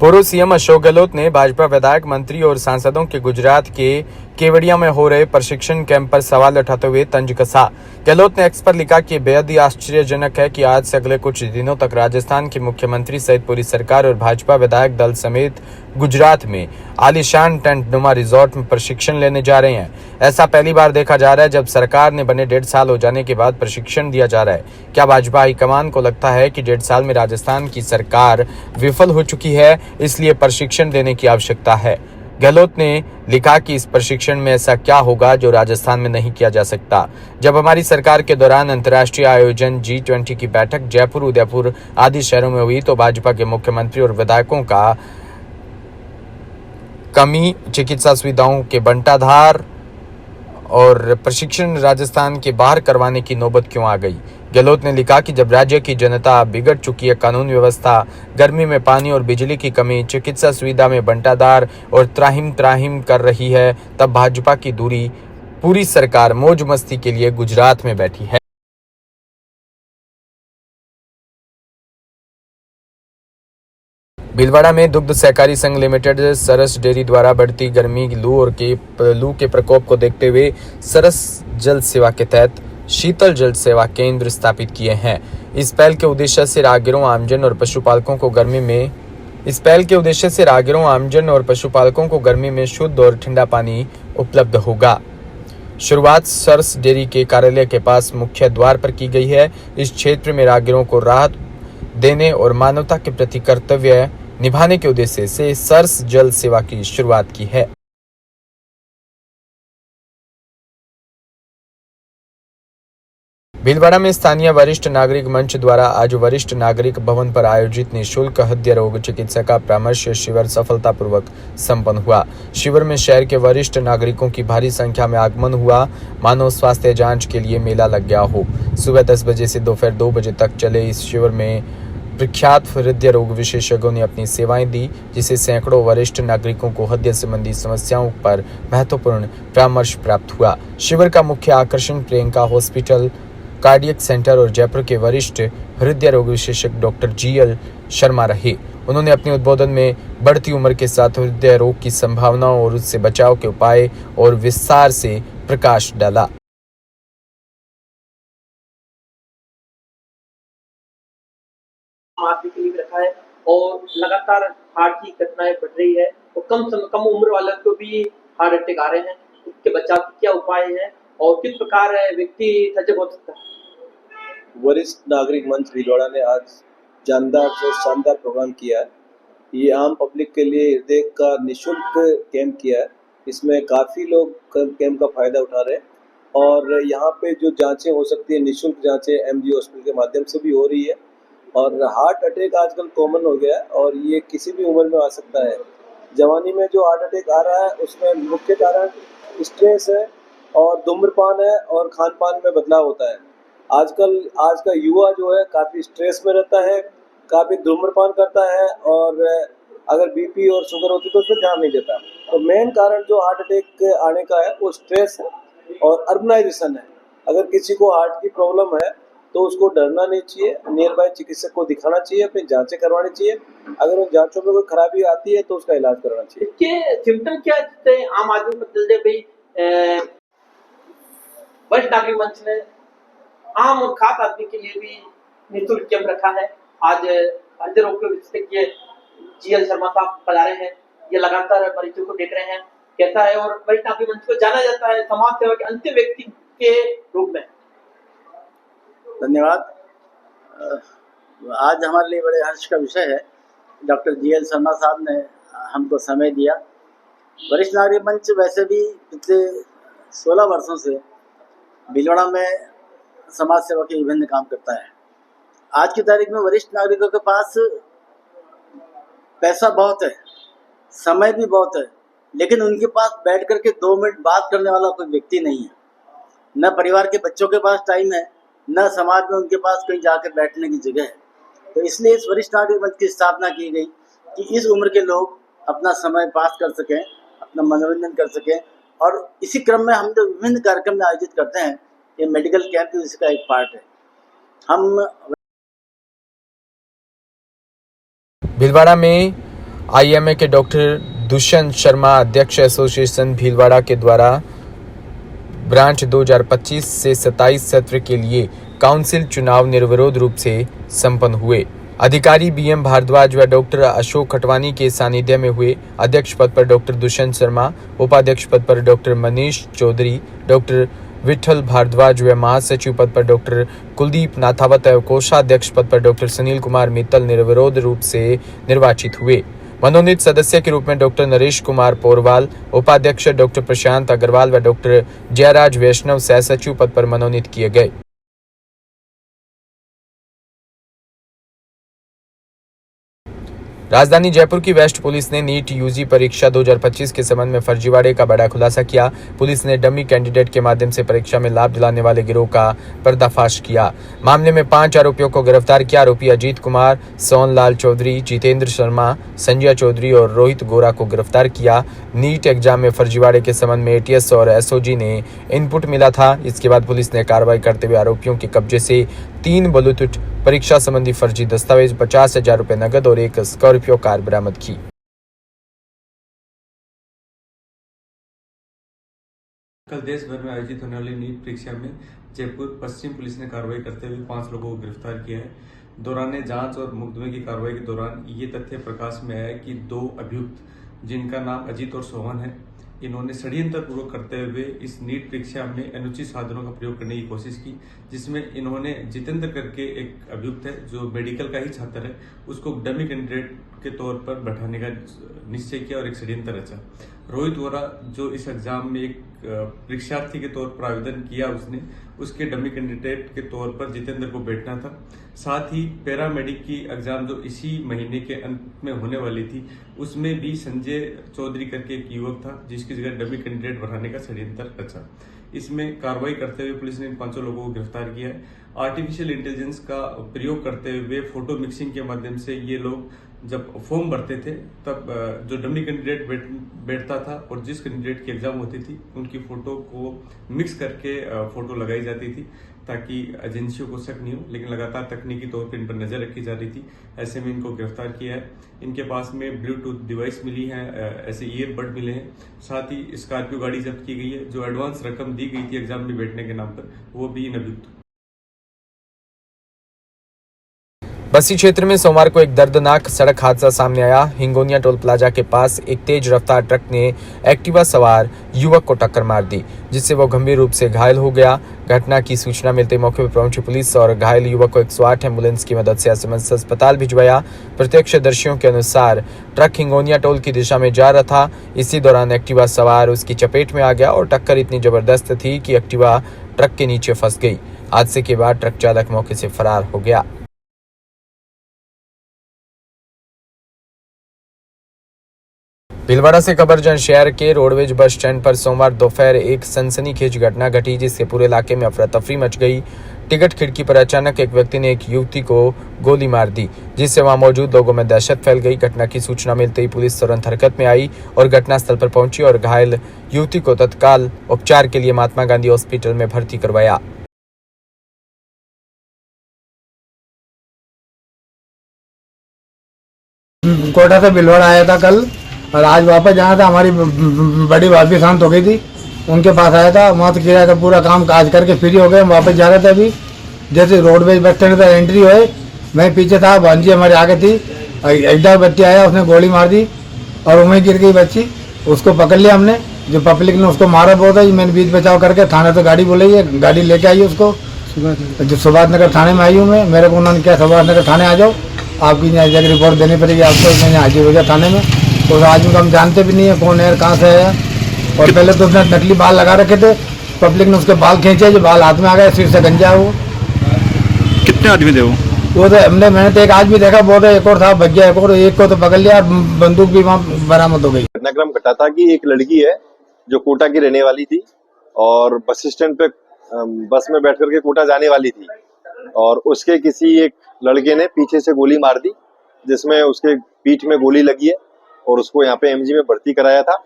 पूर्व सीएम अशोक गहलोत ने भाजपा विधायक, मंत्री और सांसदों के गुजरात के केवड़िया में हो रहे प्रशिक्षण कैंप पर सवाल उठाते हुए तंज कसा। गहलोत ने एक्स पर लिखा कि बेहद ही आश्चर्यजनक है कि आज से अगले कुछ दिनों तक राजस्थान के मुख्यमंत्री सहित पूरी सरकार और भाजपा विधायक दल समेत गुजरात में आलीशान टेंट नुमा रिजॉर्ट में प्रशिक्षण लेने जा रहे हैं। ऐसा पहली बार देखा जा रहा है जब सरकार ने बने 1.5 साल हो जाने के बाद प्रशिक्षण दिया जा रहा है। क्या भाजपा हाईकमान को लगता है कि 1.5 साल में राजस्थान की सरकार विफल हो चुकी है, इसलिए प्रशिक्षण देने की आवश्यकता है? गहलोत ने लिखा कि इस प्रशिक्षण में ऐसा क्या होगा जो राजस्थान में नहीं किया जा सकता। जब हमारी सरकार के दौरान अंतर्राष्ट्रीय आयोजन G20 की बैठक जयपुर, उदयपुर आदि शहरों में हुई तो भाजपा के मुख्यमंत्री और विधायकों का कमी, चिकित्सा सुविधाओं के बंटाधार और प्रशिक्षण राजस्थान के बाहर करवाने की नौबत क्यों आ गई? गहलोत ने लिखा कि जब राज्य की जनता बिगड़ चुकी है, कानून व्यवस्था, गर्मी में पानी और बिजली की कमी, चिकित्सा सुविधा में बंटाधार और त्राहिम कर रही है, तब भाजपा की पूरी सरकार मौज मस्ती के लिए गुजरात में बैठी है। भीलवाड़ा में दुग्ध सहकारी संघ लिमिटेड सरस डेयरी द्वारा बढ़ती गर्मी, लू के प्रकोप को देखते हुए सरस जल सेवा के तहत शीतल जल सेवा केंद्र स्थापित किए हैं। इस पहल के उद्देश्य से राहगीरों, आमजन और पशुपालकों को गर्मी में शुद्ध और ठंडा पानी उपलब्ध होगा। शुरुआत सरस डेयरी के कार्यालय के पास मुख्य द्वार पर की गई है। इस क्षेत्र में राहगीरों को राहत देने और मानवता के प्रति कर्तव्य निभाने के उद्देश्य से सरस जल सेवा की शुरुआत की है। भीलवाड़ा में स्थानीय वरिष्ठ नागरिक मंच द्वारा आज वरिष्ठ नागरिक भवन पर आयोजित निःशुल्क हृदय रोग चिकित्सा का परामर्श शिविर सफलतापूर्वक संपन्न हुआ। शिविर में शहर के वरिष्ठ नागरिकों की भारी संख्या में आगमन हुआ। मानव स्वास्थ्य जांच के लिए मेला लग गया हो। सुबह 10 बजे से दोपहर 2 बजे तक चले इस शिविर में प्रख्यात हृदय रोग विशेषज्ञों ने अपनी सेवाएं दी, जिससे सैकड़ों वरिष्ठ नागरिकों को हृदय संबंधी समस्याओं पर महत्वपूर्ण परामर्श प्राप्त हुआ। शिविर का मुख्य आकर्षण प्रियंका हॉस्पिटल, कार्डियक सेंटर और जयपुर के वरिष्ठ हृदय रोग विशेषज्ञ डॉक्टर GL शर्मा रहे। उन्होंने अपने उद्बोधन में बढ़ती उम्र के साथ हृदय रोग की संभावनाओं और उससे बचाव के उपाय और विस्तार से प्रकाश डाला। मारने के लिए भी रखा है और लगातार हार्ट की घटनाएं बढ़ रही है और कम उम्र वालों को भी हार्ट अटैक आ रहे हैं। इसके बचाव के क्या उपाय हैं और किस प्रकार व्यक्ति सजग हो सकता है? वरिष्ठ नागरिक मंच भीलवाड़ा ने आज शानदार प्रोग्राम किया है। ये आम पब्लिक के लिए हृदय का निःशुल्क कैंप किया है। इसमें काफ़ी लोग कैंप का फ़ायदा उठा रहे हैं और यहाँ पे जो जांचें हो सकती है, निःशुल्क जांचें MG हॉस्पिटल के माध्यम से भी हो रही है। और हार्ट अटैक आजकल कॉमन हो गया है और ये किसी भी उम्र में आ सकता है। जवानी में जो हार्ट अटैक आ रहा है उसमें मुख्य कारण स्ट्रेस है और धूम्रपान है और खान पान में बदलाव होता है। आज का युवा जो है काफ़ी स्ट्रेस में रहता है, काफ़ी धूम्रपान करता है और अगर BP और शुगर होती तो उस पर ध्यान नहीं देता। तो मेन कारण जो हार्ट अटैक आने का है वो स्ट्रेस है और अर्बनाइजेशन है। अगर किसी को हार्ट की प्रॉब्लम है तो उसको डरना नहीं चाहिए, नियर बाय चिकित्सक को दिखाना चाहिए, अपनी जांचें करवानी चाहिए। अगर उन जांचों में कोई खराबी आती है तो उसका इलाज कराना चाहिए। इसके सिम्टम क्या है आम आदमी को जल्दी भाई? वरिष्ठ नागरिक मंच ने आम और खास आदमी के लिए भी निःशुल्क कैंप रखा है। आज हृदय रोग के विशेषज्ञ GL शर्मा साहब पधारे हैं। ये लगातार मरीजों को देख रहे हैं। कैसा है? और वरिष्ठ नागरिक मंच को जाना जाता है समाज सेवा के अंतिम व्यक्ति के रूप में। धन्यवाद। आज हमारे लिए बड़े हर्ष का विषय है। डॉक्टर GL शर्मा साहब ने हमको समय दिया। वरिष्ठ नागरिक मंच वैसे भी पिछले 16 वर्षों से भीलवाड़ा में समाज सेवा के विभिन्न काम करता है। आज की तारीख में वरिष्ठ नागरिकों के पास पैसा बहुत है, समय भी बहुत है, लेकिन उनके पास बैठ करके 2 मिनट बात करने वाला कोई व्यक्ति नहीं है। न परिवार के बच्चों के पास टाइम है, न समाज में उनके पास कहीं जाकर बैठने की जगह है। तो इसलिए इस वरिष्ठ नागरिक मंच की स्थापना की गई कि इस उम्र के लोग अपना समय पास कर सकें, अपना मनोरंजन कर सकें। और इसी क्रम में हम जो विभिन्न कार्यक्रम आयोजित करते हैं, ये मेडिकल कैंप इसका एक पार्ट है। हम भीलवाड़ा में आईएमए के डॉक्टर दुष्यंत शर्मा, अध्यक्ष एसोसिएशन भीलवाड़ा के द्वारा ब्रांच 2025 से 27 सत्र के लिए काउंसिल चुनाव निर्विरोध रूप से संपन्न हुए। अधिकारी बीएम भारद्वाज व डॉक्टर अशोक खटवानी के सानिध्य में हुए। अध्यक्ष पद पर डॉक्टर दुष्यंत शर्मा, उपाध्यक्ष पद पर डॉक्टर मनीष चौधरी, डॉक्टर विठल भारद्वाज व महासचिव पद पर डॉक्टर कुलदीप नाथावत एवं कोषाध्यक्ष पद पर डॉक्टर सुनील कुमार मित्तल निर्विरोध रूप से निर्वाचित हुए। मनोनीत सदस्य के रूप में डॉक्टर नरेश कुमार पोरवाल, उपाध्यक्ष डॉक्टर प्रशांत अग्रवाल व डॉक्टर जयराज वैष्णव सह सचिव पद पर मनोनीत किए गए। राजधानी जयपुर की वेस्ट पुलिस ने नीट यूजी परीक्षा 2025 के संबंध में फर्जीवाड़े का बड़ा खुलासा किया। पुलिस ने डमी कैंडिडेट के माध्यम से परीक्षा में लाभ दिलाने वाले गिरोह का पर्दाफाश किया। मामले में 5 आरोपियों को गिरफ्तार किया। आरोपी अजीत कुमार, सोनलाल चौधरी, जितेंद्र शर्मा, संजय चौधरी और रोहित गोरा को गिरफ्तार किया। नीट एग्जाम में फर्जीवाड़े के संबंध में एटीएस और एसओजी ने इनपुट मिला था। इसके बाद पुलिस ने कार्रवाई करते हुए आरोपियों के कब्जे से 3 ब्लूटूथ परीक्षा संबंधी फर्जी दस्तावेज, 50,000 रुपए नगद और एक स्कॉर्पियो कार बरामद की। कल देश भर में आयोजित होने वाली नीट परीक्षा में जयपुर पश्चिम पुलिस ने कार्रवाई करते हुए 5 लोगों को गिरफ्तार किया है। दौरान जांच और मुकदमे की कार्रवाई के दौरान ये तथ्य प्रकाश में आया कि 2 अभियुक्त जिनका नाम अजीत और सोहन है, इन्होंने षड्यंत्र पूर्वक करते हुए इस नीट परीक्षा में अनुचित साधनों का प्रयोग करने की कोशिश की, जिसमें इन्होंने जितेंद्र करके एक अभियुक्त है जो मेडिकल का ही छात्र है, उसको डमी कैंडिडेट के तौर पर बैठाने का निश्चय किया और एक षड्यंत्र रचा। रोहित वोरा जो इस एग्जाम में एक परीक्षार्थी के तौर पर आवेदन किया, उसके डमी कैंडिडेट के तौर पर जितेंद्र को बैठना था। साथ ही पैरामेडिक की एग्जाम जो इसी महीने के अंत में होने वाली थी, उसमें भी संजय चौधरी करके एक युवक था जिसकी जगह डमी कैंडिडेट बढ़ाने का षड्यंत्र रचा। इसमें कार्रवाई करते हुए पुलिस ने इन 5 लोगों को गिरफ्तार किया है। आर्टिफिशियल इंटेलिजेंस का प्रयोग करते हुए फोटो मिक्सिंग के माध्यम से ये लोग जब फॉर्म भरते थे तब जो डमी कैंडिडेट बैठता था और जिस कैंडिडेट की एग्जाम होती थी उनकी फोटो को मिक्स करके फोटो लगाई जाती थी ताकि एजेंसियों को शक नहीं हो, लेकिन लगातार तकनीकी तौर पर इन पर नजर रखी जा रही थी। ऐसे में इनको गिरफ्तार किया है। इनके पास में ब्लूटूथ डिवाइस मिली है, ऐसे ईयरबड मिले हैं। साथ ही स्कॉर्पियो गाड़ी जब्त की गई है। जो एडवांस रकम दी गई थी एग्जाम में बैठने के नाम पर, वो भी इन अभियुक्त। बस्सी क्षेत्र में सोमवार को एक दर्दनाक सड़क हादसा सामने आया। हिंगोनिया टोल प्लाजा के पास एक तेज रफ्तार ट्रक ने एक्टिवा सवार युवक को टक्कर मार दी, जिससे वो गंभीर रूप से घायल हो गया। घटना की सूचना मिलते मौके पर पहुंची पुलिस और घायल युवक को 108 एम्बुलेंस की मदद से एसएमएस अस्पताल भिजवाया। प्रत्यक्षदर्शियों के अनुसार ट्रक हिंगोनिया टोल की दिशा में जा रहा था। इसी दौरान एक्टिवा सवार उसकी चपेट में आ गया और टक्कर इतनी जबरदस्त थी कि एक्टिवा ट्रक के नीचे फंस गई। हादसे के बाद ट्रक चालक मौके से फरार हो गया। भीलवाड़ा से कबरजन शहर के रोडवेज बस स्टैंड पर सोमवार दोपहर एक सनसनीखेज घटना घटी, जिससे पूरे इलाके में अफरा तफरी मच गई। टिकट खिड़की पर अचानक एक व्यक्ति ने एक युवती को गोली मार दी, जिससे वहां मौजूद लोगों में दहशत फैल गई। घटना की सूचना मिलते ही पुलिस तुरंत हरकत में आई और घटनास्थल पर पहुंची और घायल युवती को तत्काल उपचार के लिए महात्मा गांधी हॉस्पिटल में भर्ती करवाया। कोटा से भीलवाड़ा आया था कल और आज वापस जाना था। हमारी बड़ी भाभी शांत हो गई थी, उनके पास आया था। वहाँ से किराया का पूरा काम काज करके फ्री हो गए। हम वापस जा रहे थे। अभी जैसे रोडवेज बस स्टैंड पर एंट्री हुए, मैं पीछे था, भांजी हमारे आगे थी। एकदम बच्ची आया, उसने गोली मार दी और वहीं गिर गई बच्ची। उसको पकड़ लिया हमने, जो पब्लिक ने उसको मारा बहुत है। मैंने बीच बचाव करके थाने से गाड़ी बुलाई है, गाड़ी लेके आई उसको। जो सुभाष नगर थाने में आई हूँ मैं, मेरे को उन्होंने क्या सुभाष नगर थाने आ जाओ, आपकी यहाँ जाकर रिपोर्ट देनी पड़ेगी आपको। मैंने हाजिर हो गया थाने में। तो आदमी को हम जानते भी नहीं है कौन है, कहाँ से है। और पहले तो उसने नकली बाल लगा रखे थे, पब्लिक ने उसके बाल खींचे, जो बाल हाथ में आ गए, सिर से गंजा वो। कितने आदमी थे वो तो मैंने तो एक आदमी देखा, बहुत एक और था, भग गया एक और। एक को तो पकड़ लिया, बंदूक भी वहाँ बरामद हो गई। घटनाक्रम घटा था कि एक लड़की है जो कोटा की रहने वाली थी और बस स्टैंड पे बस में बैठ करके कोटा जाने वाली थी और उसके किसी एक लड़के ने पीछे से गोली मार दी, जिसमें उसके पीठ में गोली लगी है और उसको यहाँ पे एमजी में भर्ती कराया था।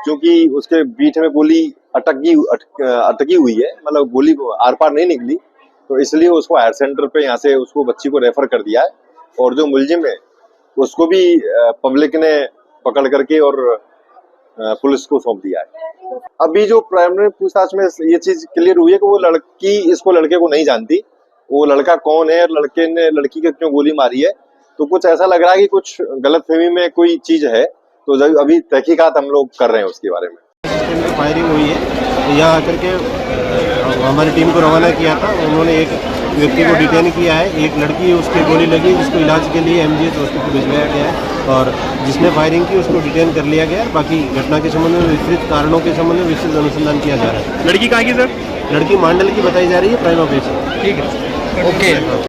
क्योंकि उसके पीठ में गोली अटकी हुई है, मतलब गोली आर पार नहीं निकली, तो इसलिए उसको हायर सेंटर पे यहाँ से उसको बच्ची को रेफर कर दिया है। और जो मुलजिम है उसको भी पब्लिक ने पकड़ करके और पुलिस को सौंप दिया है। अभी जो प्राइमरी पूछताछ में ये चीज क्लियर हुई है कि वो लड़की इसको लड़के को नहीं जानती, वो लड़का कौन है और लड़के ने लड़की को क्यों गोली मारी है। तो कुछ ऐसा लग रहा है कि कुछ गलतफहमी में कोई चीज है, तो अभी तहकीकात हम लोग कर रहे हैं उसके बारे में। फायरिंग हुई है, यहाँ आकर के हमारी टीम को रवाना किया था। उन्होंने एक व्यक्ति को डिटेन किया है, एक लड़की उसकी गोली लगी जिसको इलाज के लिए MGH हॉस्पिटल भिजवाया गया है और जिसने फायरिंग की उसको डिटेन कर लिया गया है। बाकी घटना के संबंध में विस्तृत कारणों के संबंध में विस्तृत अनुसंधान किया जा रहा है। लड़की कहाँ की सर? लड़की मांडल की बताई जा रही है, प्राइमा फेसी। ठीक है, ओके।